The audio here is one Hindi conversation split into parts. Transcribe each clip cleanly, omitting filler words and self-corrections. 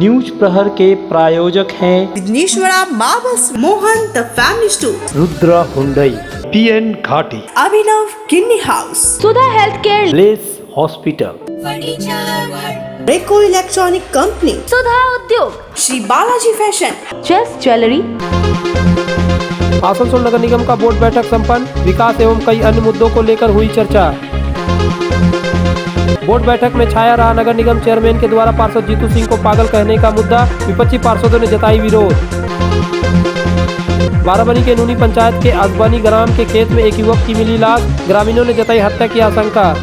न्यूज प्रहर के प्रायोजक हैं Vighneshwara marbles, Mohan the family store, Rudra Hyundai, PN Ghati, Abhinav kidney house, Sudha health care, लेस हॉस्पिटल, रेको इलेक्ट्रॉनिक कंपनी, सुधा उद्योग, श्री बालाजी फैशन, चेस ज्वेलरी। आसनसोल नगर निगम का बोर्ड बैठक संपन्न, विकास एवं कई अन्य मुद्दों को लेकर हुई चर्चा। बोर्ड बैठक में छाया रहा नगर निगम चेयरमैन के द्वारा पार्षद जीतू सिंह को पागल कहने का मुद्दा, विपक्षी पार्षदों ने जताई विरोध। बाराबनी के नूनी पंचायत के आसबानी ग्राम के खेत में एक युवक की मिली लाश, ग्रामीणों ने जताई हत्या की आशंका।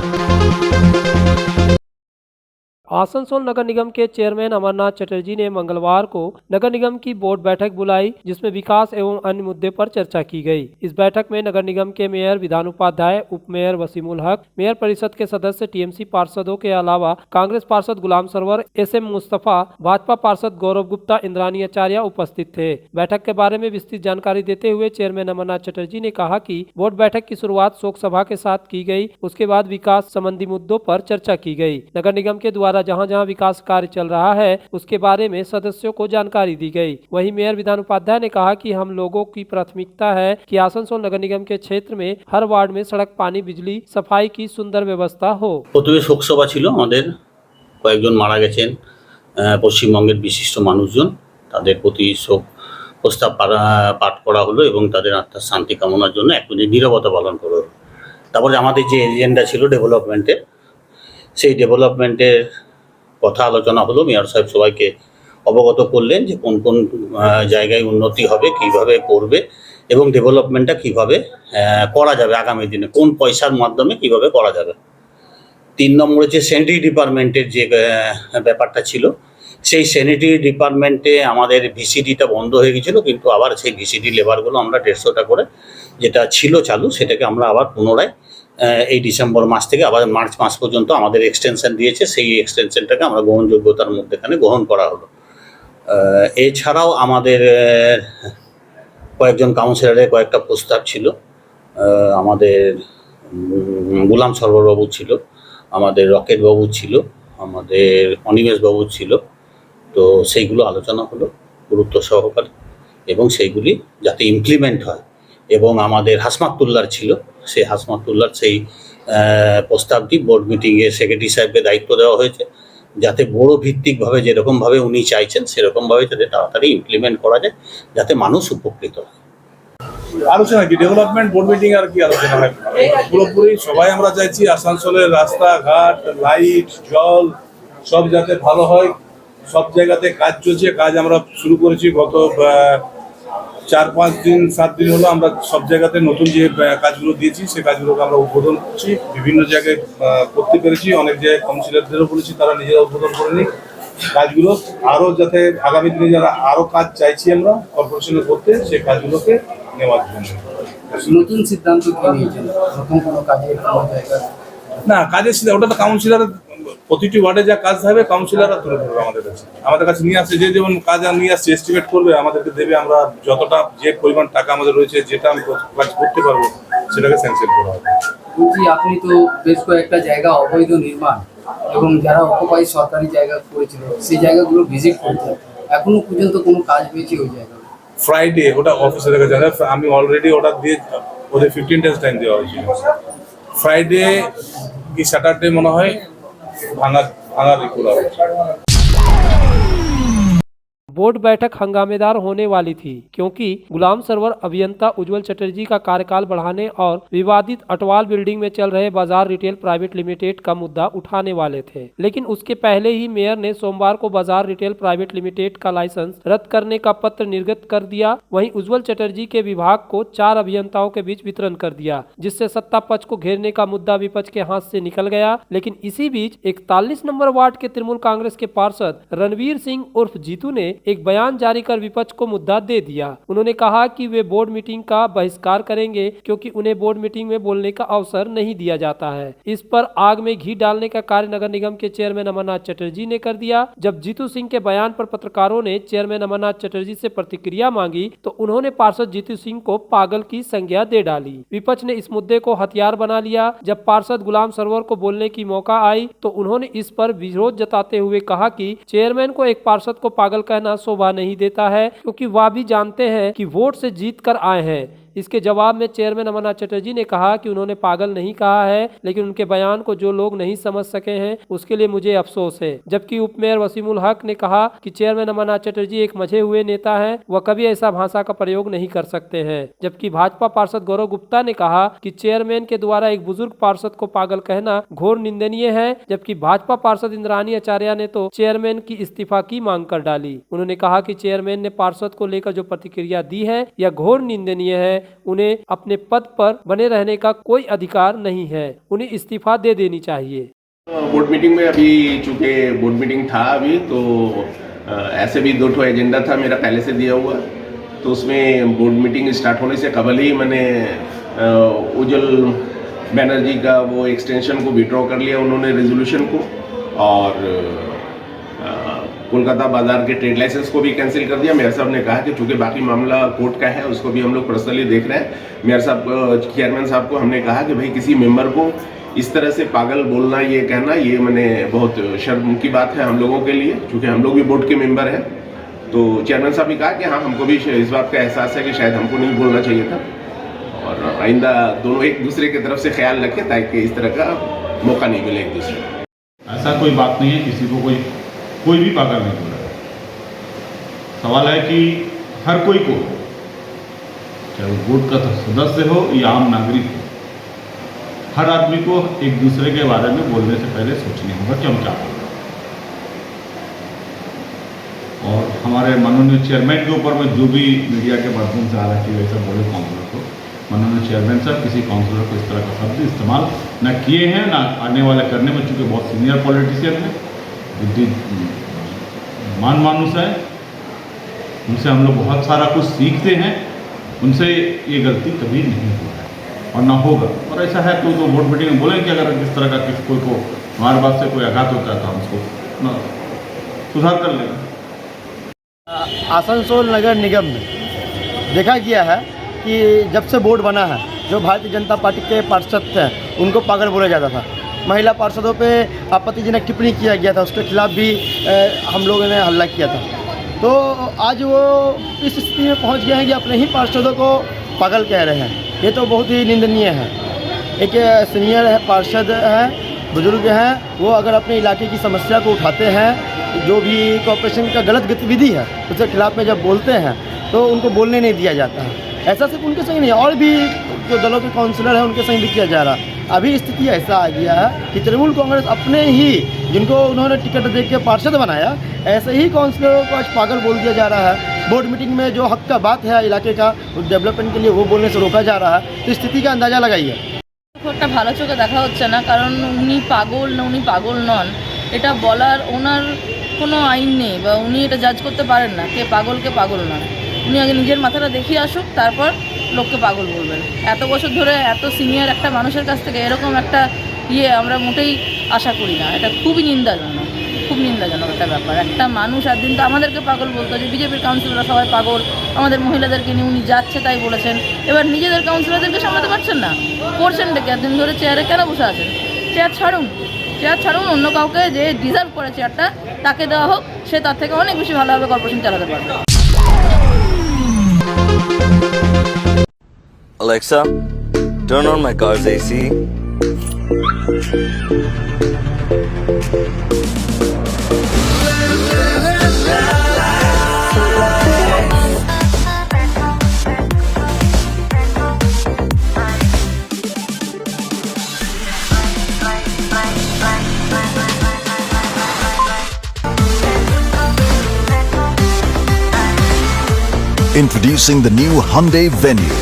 आसनसोल नगर निगम के चेयरमैन अमरनाथ चटर्जी ने मंगलवार को नगर निगम की बोर्ड बैठक बुलाई, जिसमें विकास एवं अन्य मुद्दे पर चर्चा की गई। इस बैठक में नगर निगम के मेयर विधान उपाध्याय, उप मेयर वसीमुल हक, मेयर परिषद के सदस्य, TMC पार्षदों के अलावा कांग्रेस पार्षद गुलाम सरवर, SM मुस्तफा, भाजपा पार्षद गौरव गुप्ता, इंद्रानी आचार्य उपस्थित थे। बैठक के बारे में विस्तृत जानकारी देते हुए चेयरमैन अमरनाथ चटर्जी ने कहा कि बोर्ड बैठक की शुरुआत शोक सभा के साथ की गई, उसके बाद विकास संबंधी मुद्दों पर चर्चा की गई। नगर निगम के द्वारा जहां-जहां विकास कार्य चल रहा है उसके बारे में सदस्यों को जानकारी दी गई। वहीं मेयर विधान उपाध्याय ने कहा कि हम लोगों की प्राथमिकता है कि आसनसोल नगर निगम के क्षेत्र में हर वार्ड में सड़क, पानी, बिजली, सफाई की सुंदर व्यवस्था हो। প্রথমে শোকসভা ছিল, আমাদের কয়েকজন মারা গেছেন পশ্চিমবঙ্গের বিশিষ্ট মানুষজন, তাদের প্রতি শোক প্রস্তাব পাঠ করা হলো এবং তাদের আত্মার শান্তি কামনার জন্য এক মিনিট নীরবতা পালন করা হলো। তারপরে আমাদের যে এজেন্ডা ছিল ডেভেলপমেন্টের, সেই ডেভেলপমেন্টের কথা আলোচনা হলো। মেয়র সাহেব সবাইকে অবগত করলেন যে কোন কোন জায়গায় উন্নতি হবে, কিভাবে করবে এবং ডেভেলপমেন্টটা কিভাবে করা যাবে, আগামী দিনে কোন পয়সার মাধ্যমে কিভাবে করা যাবে। 3 নম্বরে যে স্যানিটারি ডিপার্টমেন্টের যে ব্যাপারটা ছিল, সেই স্যানিটারি ডিপার্টমেন্টে আমাদের VCDটা বন্ধ হয়ে গেছিলো, কিন্তু আবার সেই VCD লেবারগুলো আমরা 150টা করে যেটা ছিল চালু, সেটাকে আমরা আবার পুনরায় এই ডিসেম্বর মাস থেকে আবার মার্চ মাস পর্যন্ত আমাদের এক্সটেনশন দিয়েছে, সেই এক্সটেনশনটাকে আমরা গ্রহণযোগ্যতার মধ্যেখানে গ্রহণ করা হলো। এছাড়াও আমাদের কয়েকজন কাউন্সিলরের কয়েকটা প্রস্তাব ছিল, আমাদের গুলাম সরবরবাবু ছিল, আমাদের রকেট বাবু ছিল, আমাদের অনিমেষ বাবু ছিল। তো সেইগুলো আলোচনা হলো গুরুত্ব সহকারে এবং সেইগুলি যাতে ইমপ্লিমেন্ট হয়। এবং আমাদের হাসমাতুল্লার ছিল, সেই হাসমাতুল্লার সেই প্রস্তাবটি বোর্ড মিটিংয়ে সেক্রেটারি সাহেবকে দায়িত্ব দেওয়া হয়েছে, যাতে বড় ভিত্তিকভাবে যেরকমভাবে উনি চাইছেন সেরকমভাবে যাতে তাড়াতাড়ি ইমপ্লিমেন্ট করা যায়, যাতে মানুষ উপকৃত হয়। আলোচনা কি ডেভেলপমেন্ট বোর্ড মিটিং আর কি আলোচনা হয়, পুরোপুরি সবাই আমরা চাইছি আসানসোলের রাস্তাঘাট, লাইট, জল সব যাতে ভালো হয়। সব জায়গাতে কাজ চলছে, কাজ আমরা শুরু করেছি গত 4-5 দিন 7 দিন হলো। আমরা সব জায়গাতে নতুন যে কাজগুলো দিয়েছি সেই কাজগুলোকে আমরা উদ্বোধন করছি, বিভিন্ন জায়গায় করতে পেরেছি। অনেক জায়গায় কাউন্সিলরদেরও বলেছি তারা নিজেরা উদ্বোধন করে নিই কাজগুলো, আরও যাতে আগামী দিনে যারা আরও কাজ চাইছি আমরা কর্পোরেশনে করতে, সেই কাজগুলোকে নেওয়ার জন্য। নতুন সিদ্ধান্ত কি নিয়েছেন? নতুন কোনো কাজের কোনো জায়গা না, কাজের ওটা তো কাউন্সিলর, প্রতিটি ওয়ার্ডে যা কাজ হবে কাউন্সিলররা তুলে ধরবে আমাদের কাছে নিয়ে আসছে। যে যেমন কাজ নিয়ে আসছে এস্টিমেট করবে, আমাদেরকে দেবে, আমরা যতটা যে পরিমাণ টাকা আমাদের রয়েছে যেটা আমি কাজ করতে পারবো সেটাকে স্যাংশন করা হবে। বলছি, আপনি তো বেশ কয়েকটা জায়গা অবৈধ নির্মাণ এবং যারা অকুপাই সরকারি জায়গা করেছিল সেই জায়গাগুলো ভিজিট করেছেন, এখনো পর্যন্ত কোনো কাজ হয়েছে ওই জায়গায়? ফ্রাইডে ওটা অফিসের কাছে জানা, আমি অলরেডি অর্ডার দিয়ে ওদের 15 days টাইম দেওয়া হয়েছিল। ফ্রাইডে কি স্যাটারডে মনে হয় ভাঙার করা হয়েছে। बोर्ड बैठक हंगामेदार होने वाली थी क्योंकि गुलाम सरवर अभियंता उज्जवल चटर्जी का कार्यकाल बढ़ाने और विवादित अटवाल बिल्डिंग में चल रहे बाजार रिटेल प्राइवेट लिमिटेड का मुद्दा उठाने वाले थे। लेकिन उसके पहले ही मेयर ने सोमवार को बाजार रिटेल प्राइवेट लिमिटेड का लाइसेंस रद्द करने का पत्र निर्गत कर दिया। वहीं उज्जवल चटर्जी के विभाग को 4 अभियंताओं के बीच वितरण कर दिया, जिससे सत्ता पक्ष को घेरने का मुद्दा विपक्ष के हाथ से निकल गया। लेकिन इसी बीच 41 नंबर वार्ड के तृणमूल कांग्रेस के पार्षद रणवीर सिंह उर्फ जीतू ने एक बयान जारी कर विपक्ष को मुद्दा दे दिया। उन्होंने कहा कि वे बोर्ड मीटिंग का बहिष्कार करेंगे क्योंकि उन्हें बोर्ड मीटिंग में बोलने का अवसर नहीं दिया जाता है। इस पर आग में घी डालने का कार्य नगर निगम के चेयरमैन अमरनाथ चटर्जी ने कर दिया। जब जीतू सिंह के बयान पर पत्रकारों ने चेयरमैन अमरनाथ चटर्जी से प्रतिक्रिया मांगी तो उन्होंने पार्षद जीतू सिंह को पागल की संज्ञा दे डाली। विपक्ष ने इस मुद्दे को हथियार बना लिया। जब पार्षद गुलाम सरवर को बोलने की मौका आई तो उन्होंने इस पर विरोध जताते हुए कहा कि चेयरमैन को एक पार्षद को पागल कहना शोभा नहीं देता है, क्योंकि वह भी जानते हैं कि वोट से जीत कर आए हैं। इसके जवाब में चेयरमैन अमरनाथ चटर्जी ने कहा कि उन्होंने पागल नहीं कहा है, लेकिन उनके बयान को जो लोग नहीं समझ सके हैं उसके लिए मुझे अफसोस है। जबकि उपमेयर वसीमुल हक ने कहा कि चेयरमैन अमरनाथ चटर्जी एक मजे हुए नेता हैं, वह कभी ऐसा भाषा का प्रयोग नहीं कर सकते हैं। जबकि भाजपा पार्षद गौरव गुप्ता ने कहा कि चेयरमैन के द्वारा एक बुजुर्ग पार्षद को पागल कहना घोर निंदनीय है। जबकि भाजपा पार्षद इंद्रानी आचार्य ने तो चेयरमैन की इस्तीफा की मांग कर डाली। उन्होंने कहा कि चेयरमैन ने पार्षद को लेकर जो प्रतिक्रिया दी है यह घोर निंदनीय है। उन्हें अपने पद पर बने रहने का कोई अधिकार नहीं है, उन्हें इस्तीफा दे देनी चाहिए। बोर्ड मीटिंग में अभी चूंकि बोर्ड मीटिंग था अभी तो ऐसे भी 2 एजेंडा था मेरा पहले से दिया हुआ, तो उसमें बोर्ड मीटिंग स्टार्ट होने से कबल ही मैंने उज्जवल बनर्जी का वो एक्सटेंशन को विड्रॉ कर लिया उन्होंने रेजोल्यूशन को, और कोलकाता बाजार के ट्रेड लाइसेंस को भी कैंसिल कर दिया। मेयर साहब ने कहा कि चूंकि बाकी मामला कोर्ट का है उसको भी हम लोग पर्सनली देख रहे हैं। मेयर साहब चेयरमैन साहब को हमने कहा कि भाई किसी मेंबर को इस तरह से पागल बोलना, ये कहना, ये मैंने बहुत शर्म की बात है हम लोगों के लिए, क्योंकि हम लोग भी बोर्ड के मेंबर हैं। तो चेयरमैन साहब ने कहा कि हाँ, हमको भी इस बात का एहसास है कि शायद हमको नहीं बोलना चाहिए था, और आइंदा दोनों एक दूसरे की तरफ से ख्याल रखें ताकि इस तरह का मौका नहीं मिले एक दूसरे को। ऐसा कोई बात नहीं है, किसी को कोई भी पागल नहीं बोला। सवाल है कि हर कोई को, चाहे वो बोर्ड का सदस्य हो या आम नागरिक हो, हर आदमी को एक दूसरे के बारे में बोलने से पहले सोचना होगा कि हम क्या बोल रहे हैं। और हमारे माननीय चेयरमैन के ऊपर में जो भी मीडिया के माध्यम से आ रहा है कि वैसा बोले काउंसलर को, माननीय चेयरमैन साहब किसी काउंसलर को इस तरह का शब्द इस्तेमाल न किए हैं, ना आने वाले करने में, चूँकि बहुत सीनियर पॉलिटिशियन हैं, बुद्धिमान मानुष है, उनसे हम लोग बहुत सारा कुछ सीखते हैं, उनसे ये गलती कभी नहीं हो है और ना होगा। और ऐसा है तो बोर्ड मीटिंग में बोलें कि अगर किस तरह का किसी कोई को हमारे बात से कोई आघात होता है तो हम उसको सुधार कर लेंगे। आसनसोल नगर निगम में देखा गया है कि जब से बोर्ड बना है, जो भारतीय जनता पार्टी के पार्षद थे उनको पागल बोला जाता था। महिला पार्षदों पे आपत्तिजनक टिप्पणी किया गया था, उसके खिलाफ भी हम लोगों ने हल्ला किया था। तो आज वो इस स्थिति में पहुंच गए हैं कि अपने ही पार्षदों को पागल कह रहे हैं। ये तो बहुत ही निंदनीय है। एक सीनियर है, पार्षद है, बुजुर्ग हैं, वो अगर अपने इलाके की समस्या को उठाते हैं, जो भी कॉर्पोरेशन का गलत गतिविधि है उसके खिलाफ में जब बोलते हैं तो उनको बोलने नहीं दिया जाता है। ऐसा सिर्फ उनके संग नहीं, और भी जो दलों के काउंसलर हैं उनके संग भी किया जा रहा। अभी स्थिति ऐसा आ गया है कि तृणमूल कांग्रेस अपने ही जिनको उन्होंने टिकट दे के पार्षद बनाया, ऐसे ही काउंसलरों को आज पागल बोल दिया जा रहा है। बोर्ड मीटिंग में जो हक का बात है इलाके का डेवलपमेंट के लिए, वो बोलने से रोका जा रहा है। तो स्थिति का अंदाज़ा लगाइए। একটা ভালো চোখে দেখা হচ্ছে না, কারণ উনি পাগল না উনি পাগল নন এটা বলার ওনার কোনো আইন নেই, বা উনি এটা জাজ করতে পারেন না কে পাগল কে পাগল নন। উনি আগে নিজের মাথাটা দেখিয়ে আসুক, তারপর লোককে পাগল বলবেন। এত বছর ধরে এত সিনিয়র একটা মানুষের কাছ থেকে এরকম একটা আমরা মোটেই আশা করি না। এটা খুবই নিন্দাজনক, খুব নিন্দাজনক একটা ব্যাপার। একটা মানুষ একদিন তো আমাদেরকে পাগল বলতো যে বিজেপির কাউন্সিলররা সবাই পাগল, আমাদের মহিলাদেরকে নিয়ে উনি যাচ্ছে তাই বলেছেন। এবার নিজেদের কাউন্সিলরদেরকে সামলাতে পারছেন না, করছেন ডেকে একদিন ধরে চেয়ারে কেন বসে আছেন? চেয়ার ছাড়ুন, অন্য কাউকে যে ডিজার্ভ করে চেয়ারটা তাকে দেওয়া হোক, সে তার থেকে অনেক বেশি ভালোভাবে কর্পোরেশন চালাতে পারবে। Alexa, turn on my car's AC. Introducing the new Hyundai Venue.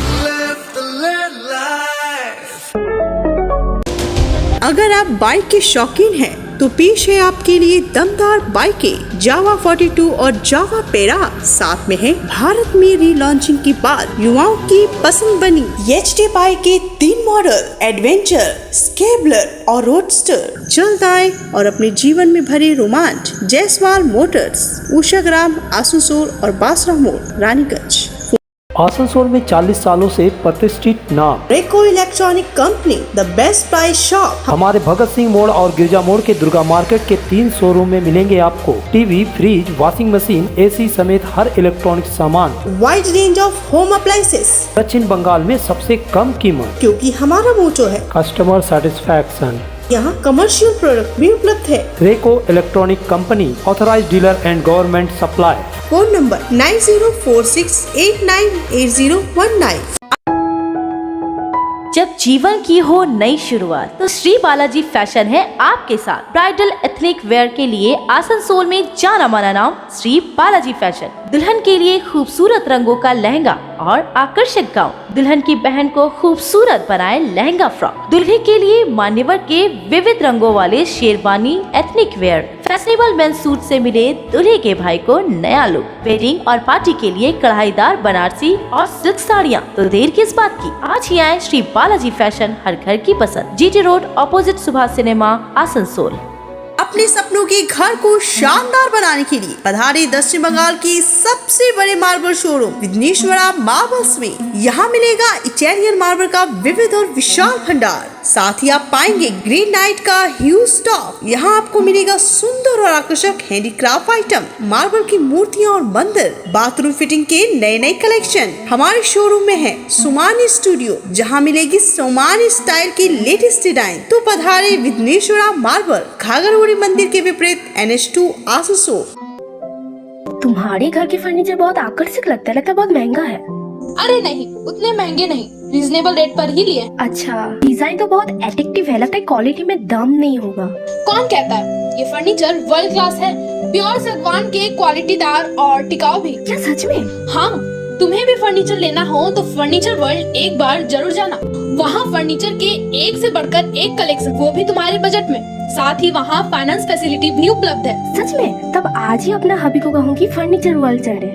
अगर आप बाइक के शौकीन हैं तो पेश है आपके लिए दमदार बाइकें जावा 42 और जावा पेरा। साथ में है भारत में रीलॉन्चिंग के बाद युवाओं की पसंद बनी एचडी बाइक के 3 मॉडल एडवेंचर, स्केबलर और रोडस्टर। जल्द आए और अपने जीवन में भरे रोमांच। जायसवाल मोटर्स, उषाग्राम, आसनसोल और बासरा मोड़, रानीगंज। आसनसोल में 40 सालों से प्रतिष्ठित नाम रेको electronic company, the best price shop. हमारे भगत सिंह मोड़ और गिरजा मोड़ के दुर्गा मार्केट के 3 शोरूम में मिलेंगे आपको TV, fridge, washing machine, AC समेत हर इलेक्ट्रॉनिक सामान। Wide range of home appliances. दक्षिण बंगाल में सबसे कम कीमत, क्योंकि हमारा मोटो है कस्टमर सेटिस्फैक्शन। यहाँ कमर्शियल प्रोडक्ट भी उपलब्ध है। रेको electronic company, authorised dealer and government supply. Phone number 9046898019। जब जीवन की हो नई शुरुआत तो श्री बालाजी फैशन है आपके साथ। ब्राइडल एथनिक वेयर के लिए आसनसोल में जाना माना नाम श्री बालाजी फैशन। दुल्हन के लिए खूबसूरत रंगों का लहंगा और आकर्षक गाउन, दुल्हन की बहन को खूबसूरत बनाए लहंगा फ्रॉक, दुल्हे के लिए मान्यवर के विविध रंगों वाले sherwani ethnic wear, fashionable men's suit से मिले दूल्हे के भाई को नया लुक, वेडिंग और पार्टी के लिए कढ़ाईदार बनारसी और सिल्क साड़ियाँ। तो देर किस बात की, आज ही आए श्री बालाजी फैशन, हर घर की पसंद। GT road, opposite Subhash cinema, Asansol. अपने सपनों के घर को शानदार बनाने के लिए पधारे दक्षिण बंगाल की सबसे बड़े मार्बल शोरूम विघ्नेश्वरा मार्बल्स में। यहाँ मिलेगा इटालियन मार्बल का विविध और विशाल भंडार। साथ ही आप पाएंगे ग्रेनाइट का ह्यूज स्टॉक। यहाँ आपको मिलेगा सुंदर और आकर्षक हैंडीक्राफ्ट आइटम, मार्बल की मूर्तियाँ और मंदिर, बाथरूम फिटिंग के नए नए कलेक्शन। हमारे शोरूम में है सोमानी स्टूडियो, जहाँ मिलेगी सोमानी स्टाइल की लेटेस्ट डिजाइन। तो पधारे विघ्नेश्वरा मार्बल, घाघरगुड़ी मंदिर के विपरीत NH2 आसनसोल। तुम्हारे घर के फर्नीचर बहुत आकर्षक लगता है बहुत महंगा है। अरे नहीं, उतने महंगे नहीं, रीजनेबल रेट पर ही लिए। अच्छा, डिजाइन तो बहुत एट्रैक्टिव है, लगता है क्वालिटी में दम नहीं होगा। कौन कहता है? ये फर्नीचर वर्ल्ड क्लास है, प्योर सागवान के, क्वालिटीदार और टिकाऊ भी। क्या सच में? हाँ, तुम्हें भी फर्नीचर लेना हो तो फर्नीचर वर्ल्ड एक बार जरूर जाना। वहाँ फर्नीचर के एक से बढ़कर एक कलेक्शन, वो भी तुम्हारे बजट में। साथ ही वहाँ फाइनेंस फैसिलिटी भी उपलब्ध है। सच में? तब आज ही अपना हबी को कहूँगी फर्नीचर वर्ल्ड चले।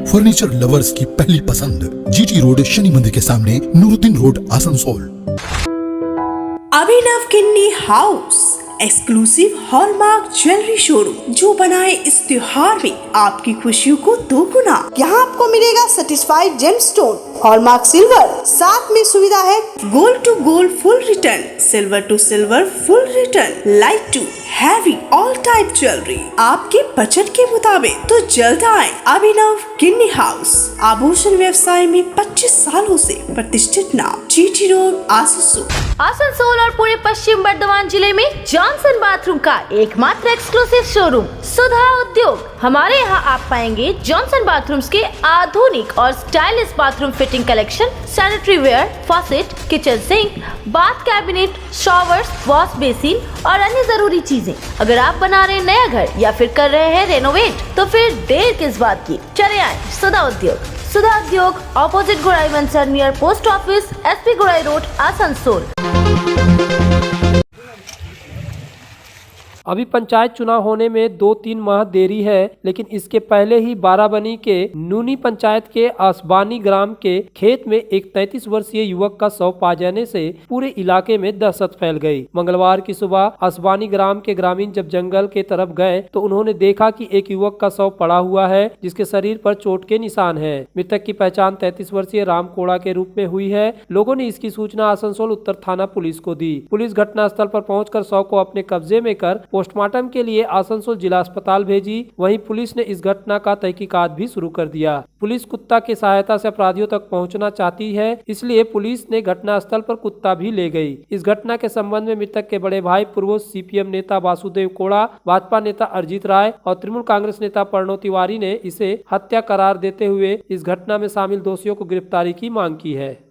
फर्नीचर लवर्स की पहली पसंद, जीटी रोड, शनि मंदिर के सामने, नूरुद्दीन रोड, आसनसोल। अभिनव किन्नी house, exclusive hallmark jewellery showroom, जो बनाए इस त्योहार में आपकी खुशियों को दोगुना। यहाँ आपको मिलेगा सर्टिफाइड जेमस्टोन, हॉलमार्क सिल्वर, साथ में सुविधा है gold to gold full return, silver to silver full return, light to heavy all type jewellery आपके बजट के मुताबिक। तो जल्द आए अभिनव किन्नी हाउस, आभूषण व्यवसाय में 25 सालों से प्रतिष्ठित नाम, जीटी रोड, आसनसोल। आसनसोल और पूरे पश्चिम बर्धमान जिले में जॉनसन बाथरूम का एकमात्र एक्सक्लूसिव शोरूम सुधा उद्योग। हमारे यहाँ आप पाएंगे जॉनसन बाथरूम्स के आधुनिक और stylish bathroom fitting collection, sanitary wear, faucet, kitchen sink, bath cabinet, showers, wash basin और अन्य जरूरी चीजें। अगर आप बना रहे हैं नया घर या फिर कर रहे हैं रेनोवेट, तो फिर देर किस बात की, चले आए सुधा उद्योग। सुधा उद्योग, ऑपोजिट गुराई मंसर, नियर पोस्ट ऑफिस, SP गुराई रोड, आसनसोल। अभी पंचायत चुनाव होने में 2-3 माह देरी है, लेकिन इसके पहले ही बाराबनी के नूनी पंचायत के आसबानी ग्राम के खेत में एक 33 वर्षीय युवक का शव पा जाने से पूरे इलाके में दहशत फैल गई। मंगलवार की सुबह आसबानी ग्राम के ग्रामीण जब जंगल के तरफ गए तो उन्होंने देखा कि एक युवक का शव पड़ा हुआ है, जिसके शरीर पर चोट के निशान है। मृतक की पहचान 33 वर्षीय राम कोड़ा के रूप में हुई है। लोगों ने इसकी सूचना आसनसोल उत्तर थाना पुलिस को दी। पुलिस घटनास्थल पर पहुंचकर शव को अपने कब्जे में कर पोस्टमार्टम के लिए आसनसोल जिला अस्पताल भेजी। वहीं पुलिस ने इस घटना का तहकीकात भी शुरू कर दिया। पुलिस कुत्ता की सहायता से अपराधियों तक पहुंचना चाहती है, इसलिए पुलिस ने घटनास्थल पर कुत्ता भी ले गई। इस घटना के संबंध में मृतक के बड़े भाई पूर्व CPM नेता वासुदेव कोड़ा, भाजपा नेता अरजीत राय और तृणमूल कांग्रेस नेता प्रणव तिवारी ने इसे हत्या करार देते हुए इस घटना में शामिल दोषियों को गिरफ्तारी की मांग की है।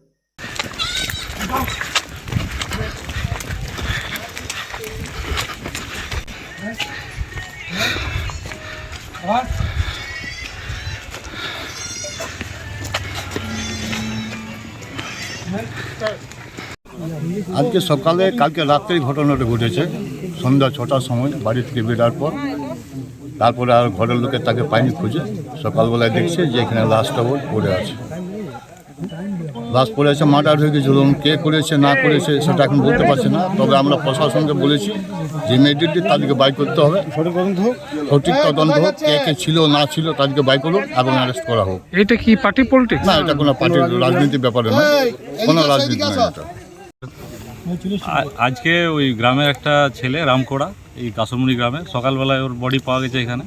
আজকে সকালে কালকে রাত্রেই ঘটনাটা ঘটেছে সন্ধ্যা 6টার সময় বাড়ি থেকে বেরোর পর। তারপরে আর ঘরের লোকের তাকে পায়নি খুঁজে, সকালবেলায় দেখছে যে এখানে লাশটা পড়ে আছে। লাশ পড়ে আছে, মার্ডার হয়ে গেছিল। কে করেছে না করেছে সেটা এখন বলতে পারছে না, তবে আমরা প্রশাসনকে বলেছি যে ইমিডিয়েটলি তাদেরকে বাই করতে হবে, সঠিক তদন্ত হোক, কে কে ছিল না ছিল তাদেরকে বাই করুন এবং অ্যারেস্ট করা হোক। এটা কি পার্টি পলিটিক্স? না, এটা কোনো পার্টির রাজনীতির ব্যাপারে নয়, কোনো রাজনীতি নয় এটা। আজকে ওই গ্রামের একটা ছেলে রামকোড়া, এই কাসরমুড়ি গ্রামে, সকালবেলায় ওর বডি পাওয়া গেছে এখানে।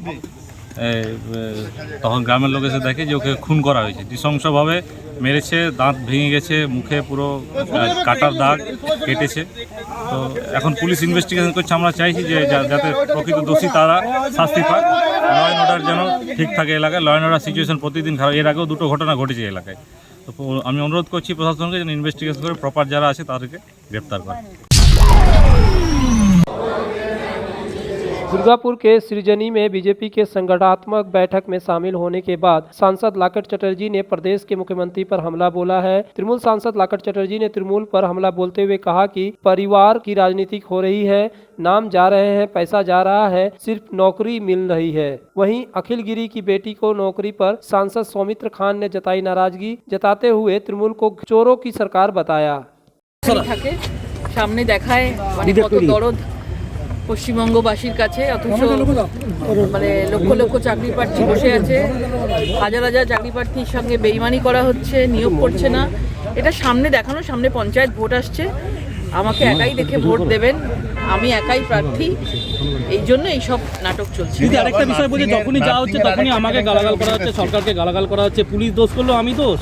তখন গ্রামের লোক এসে দেখে যে ওকে খুন করা হয়েছে, নৃশংসভাবে মেরেছে, দাঁত ভেঙে গেছে, মুখে পুরো কাটার দাগ কেটেছে। তো এখন পুলিশ ইনভেস্টিগেশন করছে। আমরা চাইছি যে যাতে প্রকৃত দোষী তারা শাস্তি পায়, ল অ্যান্ড অর্ডার যেন ঠিক থাকে এলাকায়। ল অ্যান্ড অর্ডার সিচুয়েশন প্রতিদিন খারাপ, এর আগেও 2টো ঘটনা ঘটেছে এলাকায়। তো আমি অনুরোধ করছি প্রশাসনকে যেন ইনভেস্টিগেশন করে প্রপার যারা আছে তাদেরকে গ্রেপ্তার করে। दुर्गापुर के सृजनी में बीजेपी के संगठनात्मक बैठक में शामिल होने के बाद सांसद लाकट चटर्जी ने प्रदेश के मुख्यमंत्री पर हमला बोला है। तृणमूल सांसद लाकट चटर्जी ने तृणमूल पर हमला बोलते हुए कहा कि परिवार की राजनीति हो रही है, नाम जा रहे हैं, पैसा जा रहा है, सिर्फ नौकरी मिल रही है। वहीं अखिल गिरी की बेटी को नौकरी पर सांसद सौमित्र खान ने जताई नाराजगी, जताते हुए तृणमूल को चोरों की सरकार बताया। सामने देखाয় কত দরদ পশ্চিমবঙ্গবাসীর কাছে, অথচ মানে লক্ষ লক্ষ চাকরি প্রার্থী বসে আছে, হাজার হাজার চাকরি প্রার্থীর সঙ্গে বেইমানি করা হচ্ছে, নিয়োগ করছে না। এটা সামনে দেখানো, সামনে পঞ্চায়েত ভোট আসছে, আমাকে একাই দেখে ভোট দেবেন, আমি একাই প্রার্থী, এই জন্য এইসব নাটক চলছে। আরেকটা বিষয় বলছি, যখনই যা হচ্ছে তখনই আমাকে গালাগাল করা হচ্ছে, সরকারকে গালাগাল করা হচ্ছে, পুলিশ দোষ করলো আমি দোষ,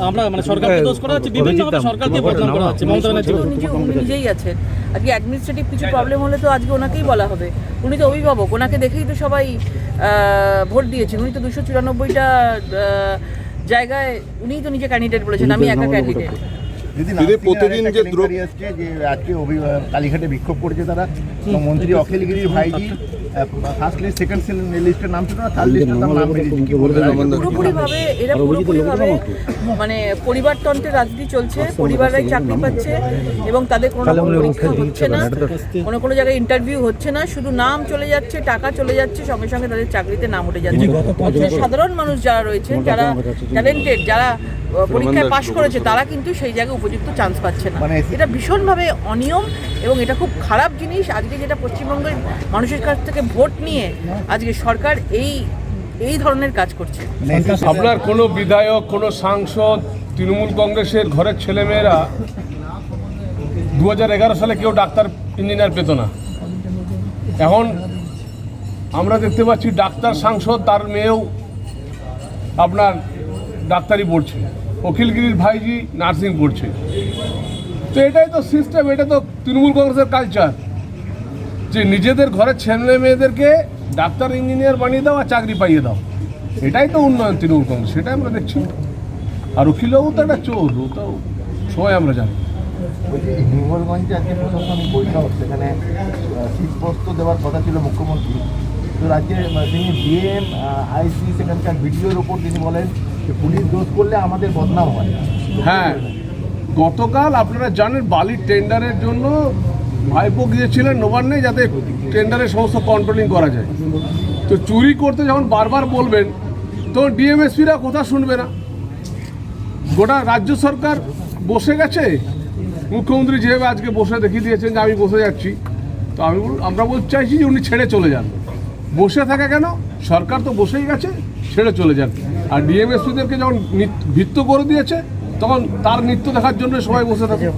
আমরা মানে সরকারকে দোষ করা হচ্ছে, বিভিন্ন সরকারকে বদনাম করা হচ্ছে। মমতা ব্যানার্জি নিজেই আছেন, আজকে অ্যাডমিনিস্ট্রেটিভ কিছু প্রবলেম হলে তো আজকে ওনাকেই বলা হবে, উনি তো অভিভাবক, ওনাকে দেখেই তো সবাই ভোট দিয়েছেন। উনি তো 294টা জায়গায় উনিই তো নিজে ক্যান্ডিডেট বলেছেন, আমি একা ক্যান্ডিডেট। প্রতিদিন যে আজকে কালীঘাটে বিক্ষোভ করছে তারা, মন্ত্রী অখিল গিরির ভাইজি ফার্স্ট লিস্ট, সেকেন্ড লিস্টের নাম ছিল না, থার্ড লিস্টের নাম বেরিয়েছে। পুরোপুরিভাবে এরা পুরোপুরিভাবে মানে পরিবারতন্ত্রের রাজনীতি চলছে, পরিবাররাই চাকরি পাচ্ছে এবং তাদের কোনো পরীক্ষা হচ্ছে না, কোনো জায়গায় ইন্টারভিউ হচ্ছে না, শুধু নাম চলে যাচ্ছে, টাকা চলে যাচ্ছে, সঙ্গে সঙ্গে তাদের চাকরিতে নাম উঠে যাচ্ছে। সাধারণ মানুষ যারা রয়েছেন, যারা ট্যালেন্টেড, যারা পরীক্ষায় পাশ করেছে, তারা কিন্তু সেই জায়গায় উপযুক্ত চান্স পাচ্ছে না। এটা ভীষণভাবে অনিয়ম এবং এটা খুব খারাপ জিনিস। আজকে যেটা পশ্চিমবঙ্গের মানুষের কাছ থেকে ভোট নিয়ে আজকে সরকার এই ধরনের কাজ করছে। আপনার কোনো বিধায়ক, কোনো সাংসদ, তৃণমূল কংগ্রেসের ঘরের ছেলেমেয়েরা 2011 সালে কেউ ডাক্তার ইঞ্জিনিয়ার পেত না। এখন আমরা দেখতে পাচ্ছি ডাক্তার সাংসদ, তার মেয়েও আপনার ডাক্তারি পড়ছে, অখিলগিরির ভাইজি নার্সিং পড়ছে। তো এটাই তো সিস্টেম, এটা তো তৃণমূল কংগ্রেসের কালচার, যে নিজেদের ঘরের ছেলে মেয়েদেরকে ডাক্তার ইঞ্জিনিয়ার বানিয়ে দাও আর চাকরি পাইয়ে দাও। এটাই তো উন্নয়ন তৃণমূল কংগ্রেস, সেটাই আমরা দেখছি। আর অখিলবাবু তো একটা চোর, ও তো সবাই আমরা জানি। হিঙ্গলগঞ্জে আজকে প্রশাসনিক বৈঠক, সেখানে শীতবস্ত্র দেওয়ার কথা ছিল মুখ্যমন্ত্রী, তো রাজ্যে তিনি ডিএম আইসি সেখানকার ভিডিওর উপর তিনি বলেন যে পুলিশ দোষ করলে আমাদের বদনাম হয়। হ্যাঁ, গতকাল আপনারা জানেন বালির টেন্ডারের জন্য ভাইপো গিয়েছিলেন নবান্নে, যাতে টেন্ডারের সমস্ত কন্ট্রোলিং করা যায়। তো চুরি করতে যখন বারবার বলবেন তখন ডিএমএসপিরা কথা শুনবে না। গোটা রাজ্য সরকার বসে গেছে, মুখ্যমন্ত্রী যেভাবে আজকে বসে দেখিয়ে দিয়েছেন যে আমি বসে যাচ্ছি, তো আমরা বলতে চাইছি যে উনি ছেড়ে চলে যান। বসে থাকা কেন, সরকার তো বসেই গেছে, ছেড়ে চলে যান। আর ডিএমএসপিদেরকে যখন ভিত্ত করে দিয়েছে তখন তার নৃত্য দেখার জন্য সবাই বসে থাকে।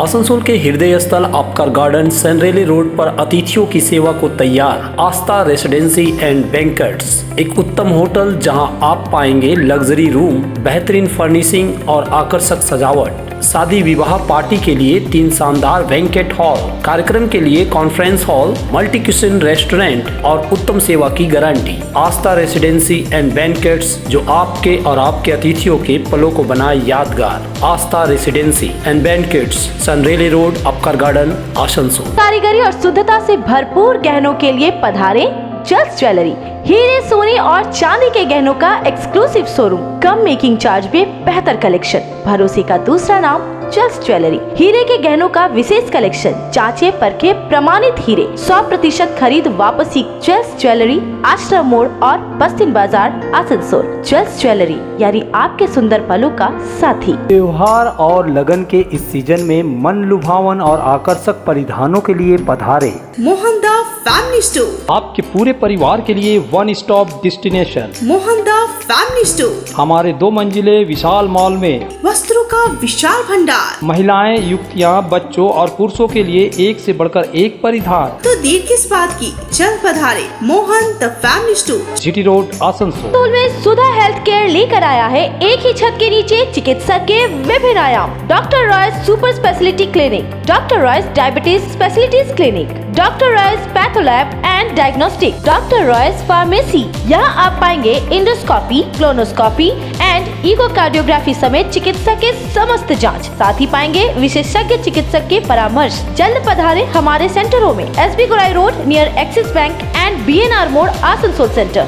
आसनसोल के हृदय स्थल आपका गार्डन सनरेली रोड पर अतिथियों की सेवा को तैयार आस्था रेसिडेंसी एंड बैंक्वेट्स, एक उत्तम होटल जहां आप पाएंगे लग्जरी रूम, बेहतरीन फर्निशिंग और आकर्षक सजावट। शादी विवाह पार्टी के लिए 3 शानदार बैंकेट हॉल, कार्यक्रम के लिए conference hall, multi kitchen restaurant और उत्तम सेवा की guarantee. Aastha residency and banquets, जो आपके और आपके अतिथियों के पलों को बनाए यादगार। आस्था रेसिडेंसी एंड बैंक्वेट्स, सनरेली रोड, अपकर गार्डन, आसनसोल। कारीगरी और शुद्धता से भरपूर गहनों के लिए पधारें जस ज्वेलरी। हीरे सोने और चांदी के गहनों का एक्सक्लूसिव शोरूम, कम मेकिंग चार्ज में बेहतर कलेक्शन, भरोसे का दूसरा नाम ज्वेल्स ज्वेलरी। हीरे के गहनों का विशेष कलेक्शन, जांचे परखे प्रमाणित हीरे, 100% खरीद वापसी। ज्वेल्स ज्वेलरी, आश्रम मोड़ और बस्तिन बाजार, आसनसोल। ज्वेल्स ज्वेलरी यानी आपके सुंदर पलों का साथी। त्योहार और लगन के इस सीजन में मन लुभावन और आकर्षक परिधानों के लिए पधारे मोहन दा फैमिली स्टोर, आपके पूरे परिवार के लिए वन स्टॉप डेस्टिनेशन। मोहन दा फैमिली स्टोर हमारे 2 मंजिले विशाल मॉल में वस्त्रों का विशाल भंडार, महिलाएं, युवतियां, बच्चों और पुरुषों के लिए एक से बढ़कर एक परिधान। तो देर किस बात की, जल्द पधारे Mohan the family store, GT road, Asansol. में सुधा हेल्थ केयर लेकर आया है एक ही छत के नीचे चिकित्सक के विभिन्न आयाम। Doctor Royce super speciality clinic, doctor Royce diabetes specialities clinic, doctor Royce patholab and diagnostic, doctor Royce pharmacy. यहाँ आप पाएंगे इंडोस्कोपी, क्लोनोस्कोपी एंड इकोकार्डियोग्राफी समेत चिकित्सा के समस्त जांच। साथ ही पाएंगे विशेषज्ञ चिकित्सक के परामर्श। जल्द पधारे हमारे सेंटरों में, एसबी गुराई road near axis bank and BNR मोड़, आसनसोल सेंटर।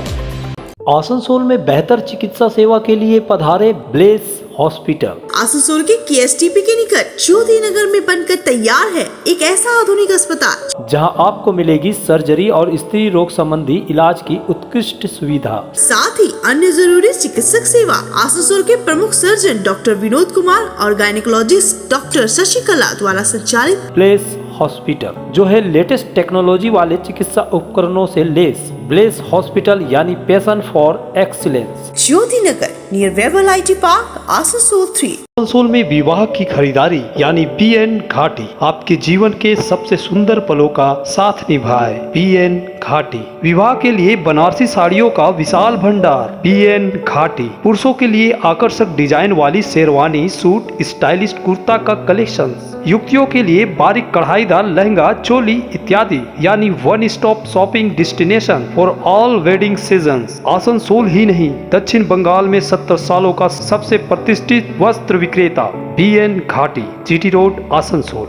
आसनसोल में बेहतर चिकित्सा सेवा के लिए पधारे ब्लेस हॉस्पिटल। आसनसोल के केएसटीपी के निकट ज्योति नगर में बनकर तैयार है एक ऐसा आधुनिक अस्पताल जहां आपको मिलेगी सर्जरी और स्त्री रोग संबंधी इलाज की उत्कृष्ट सुविधा, साथ ही अन्य जरूरी चिकित्सक सेवा। आसनसोल के प्रमुख सर्जन डॉक्टर विनोद कुमार और गायनेकोलॉजिस्ट डॉक्टर शशिकला द्वारा संचालित ब्लेस हॉस्पिटल जो है लेटेस्ट टेक्नोलॉजी वाले चिकित्सा उपकरणों से लेस। ब्लेस हॉस्पिटल यानी passion for excellence, Jyoti Nagar near Webel IT park, Asansol 3। आसनसोल में विवाह की खरीदारी यानी BN घाटी आपके जीवन के सबसे सुंदर पलों का साथ निभाए। BN घाटी विवाह के लिए बनारसी साड़ियों का विशाल भंडार। BN घाटी पुरुषों के लिए आकर्षक डिजाइन वाली शेरवानी, सूट, स्टाइलिश कुर्ता का कलेक्शन, युवतियों के लिए बारीक कढ़ाईदार लहंगा, चोली इत्यादि यानी one stop shopping destination for all wedding seasons. Asansol ही नहीं, दक्षिण बंगाल में 70 सालों का सबसे प्रतिष्ठित वस्त्र विक्रेता BN घाटी, जीटी रोड, आसनसोल।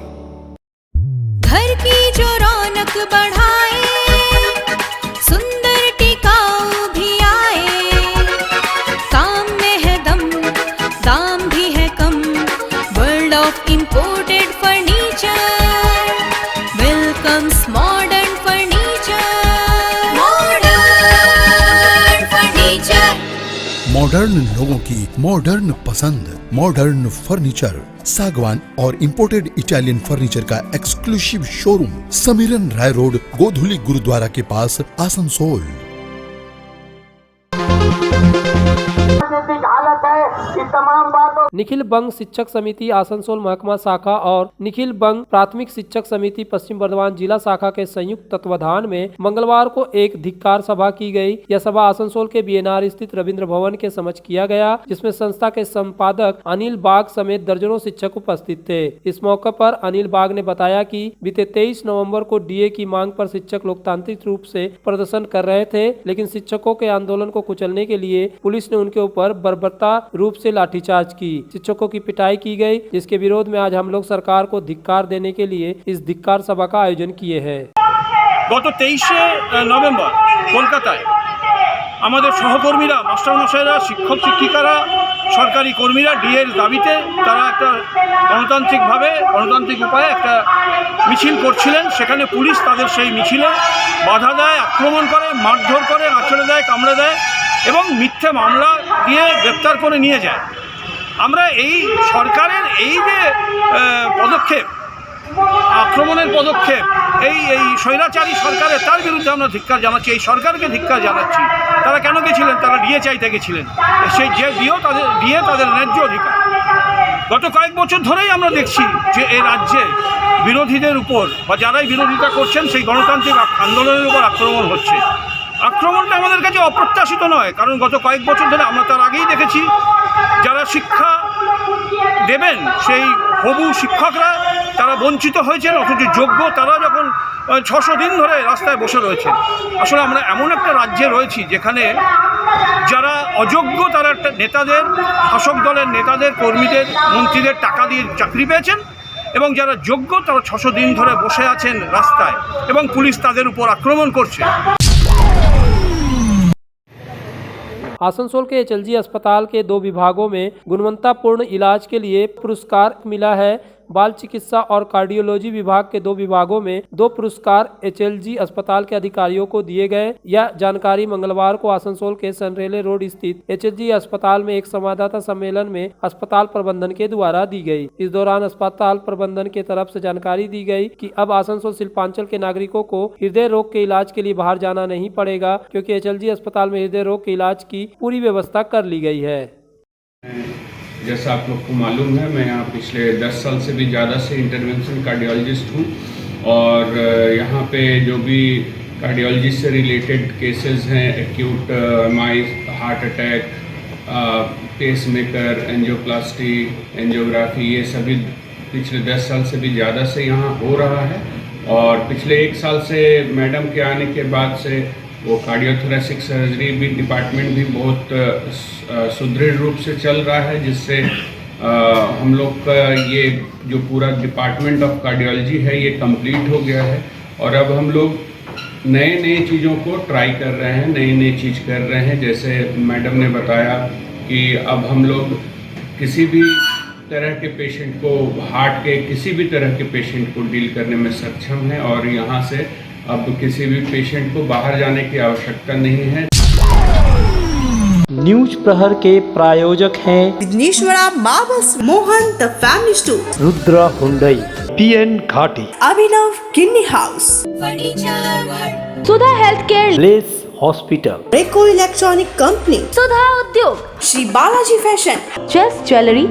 घर की जो रौनक बढ़ाए, सुंदर टिकाऊ भी आए, काम में है दम, दाम भी है कम, world of imported furniture, welcomes modern furniture, modern furniture. Modern लोगों की मॉडर्न पसंद, मॉडर्न फर्नीचर, सागवान और इंपोर्टेड इटालियन फर्नीचर का exclusive showroom, Samiran Rai road, Godhuli gurudwara के पास, आसनसोल। निखिल बंग शिक्षक समिति आसनसोल महकमा शाखा और निखिल बंग प्राथमिक शिक्षक समिति पश्चिम बर्धमान जिला शाखा के संयुक्त तत्वाधान में मंगलवार को एक धिक्कार सभा की गई। यह सभा आसनसोल के बीएनआर स्थित रविंद्र भवन के समक्ष किया गया, जिसमें संस्था के संपादक अनिल बाग समेत दर्जनों शिक्षक उपस्थित थे। इस मौके पर अनिल बाग ने बताया कि बीते 23 नवंबर को डीए की मांग पर शिक्षक लोकतांत्रिक रूप से प्रदर्शन कर रहे थे, लेकिन शिक्षकों के आंदोलन को कुचलने के लिए पुलिस ने उनके ऊपर बर्बरता रूप से लाठीचार्ज की। शिक्षकों की पिटाई की गई, जिसके विरोध में आज हम लोग सरकार को धिक्कार देने के लिए इस धिक्कार सभा का आयोजन किए हैं। গত 23শে নভেম্বর কলকাতায় আমাদের সহকর্মীরা, মাস্টারমশাইরা, শিক্ষক শিক্ষিকারা, সরকারি কর্মীরা ডিএর দাবিতে তারা একটা গণতান্ত্রিকভাবে গণতান্ত্রিক উপায়ে একটা মিছিল করছিলেন। সেখানে পুলিশ তাদের সেই মিছিলে বাধা দেয়, আক্রমণ করে, মারধর করে, আঁচড়ে দেয়, কামড়ে দেয় এবং মিথ্যে মামলা দিয়ে গ্রেপ্তার করে নিয়ে যায়। আমরা এই সরকারের এই যে পদক্ষেপ, আক্রমণের পদক্ষেপ, এই স্বৈরাচারী সরকারের, তার বিরুদ্ধে আমরা ধিক্কার জানাচ্ছি। এই সরকারকে ধিক্কার জানাচ্ছি। তারা কেন গেছিলেন? তারা ডিএ চাইতে গেছিলেন। সেই যে ডিএ তাদের ন্যায্য অধিকার। গত কয়েক বছর ধরেই আমরা দেখছি যে এই রাজ্যে বিরোধীদের উপর বা যারাই বিরোধিতা করছেন সেই গণতান্ত্রিক আন্দোলনের উপর আক্রমণ হচ্ছে। আক্রমণটা আমাদের কাছে অপ্রত্যাশিত নয়, কারণ গত কয়েক বছর ধরে আমরা তার আগেই দেখেছি যারা শিক্ষা দেবেন সেই হবু শিক্ষকরা তারা বঞ্চিত হয়েছেন, অথচ যোগ্য তারা যখন 600 দিন ধরে রাস্তায় বসে রয়েছেন। আসলে আমরা এমন একটা রাজ্যে রয়েছি যেখানে যারা অযোগ্য তারা একটা নেতাদের, শাসক দলের নেতাদের, কর্মীদের, মন্ত্রীদের টাকা দিয়ে চাকরি পেয়েছেন, এবং যারা যোগ্য তারা 600 দিন ধরে বসে আছেন রাস্তায় এবং পুলিশ তাদের উপর আক্রমণ করছে। आसनसोल के एचएलजी अस्पताल के 2 विभागों में गुणवत्तापूर्ण इलाज के लिए पुरस्कार मिला है। बाल चिकित्सा और कार्डियोलॉजी विभाग के 2 विभागों में 2 पुरस्कार एचएलजी अस्पताल के अधिकारियों को दिए गए। यह जानकारी मंगलवार को आसनसोल के सनरेले रोड स्थित एचएलजी अस्पताल में एक संवाददाता सम्मेलन में अस्पताल प्रबंधन के द्वारा दी गई। इस दौरान अस्पताल प्रबंधन के तरफ से जानकारी दी गई कि अब आसनसोल शिल्पांचल के नागरिकों को हृदय रोग के इलाज के लिए बाहर जाना नहीं पड़ेगा, क्योंकि एचएलजी अस्पताल में हृदय रोग के इलाज की पूरी व्यवस्था कर ली गई है। जैसा आप लोग को मालूम है, मैं यहाँ पिछले 10 साल से भी ज़्यादा से इंटरवेंशन कार्डियोलॉजिस्ट हूँ और यहाँ पे जो भी कार्डियोलॉजी से रिलेटेड केसेस हैं, acute MI, heart attack, pacemaker, angioplasty, angiography, ये सभी पिछले 10 साल से भी ज़्यादा से यहाँ हो रहा है। और पिछले 1 साल से मैडम के आने के बाद से वो कार्डियोथोरेसिक सर्जरी भी डिपार्टमेंट भी बहुत सुदृढ़ रूप से चल रहा है, जिससे हम लोग का ये जो पूरा डिपार्टमेंट ऑफ कार्डियोलॉजी है ये कंप्लीट हो गया है। और अब हम लोग नए चीज़ों को ट्राई कर रहे हैं, नई चीज़ कर रहे हैं। जैसे मैडम ने बताया कि अब हम लोग किसी भी तरह के पेशेंट को, हार्ट के किसी भी तरह के पेशेंट को डील करने में सक्षम है और यहाँ से अब किसी भी पेशेंट को बाहर जाने की आवश्यकता नहीं है। न्यूज प्रहर के प्रायोजक हैं Vighneshwara marbles, Mohan the family store, Rudra Hyundai, PN Ghati, Abhinav kidney house, Sudha health care, लेस हॉस्पिटल, रेको इलेक्ट्रॉनिक कंपनी, सुधा उद्योग, श्री बालाजी फैशन, चेस ज्वेलरी,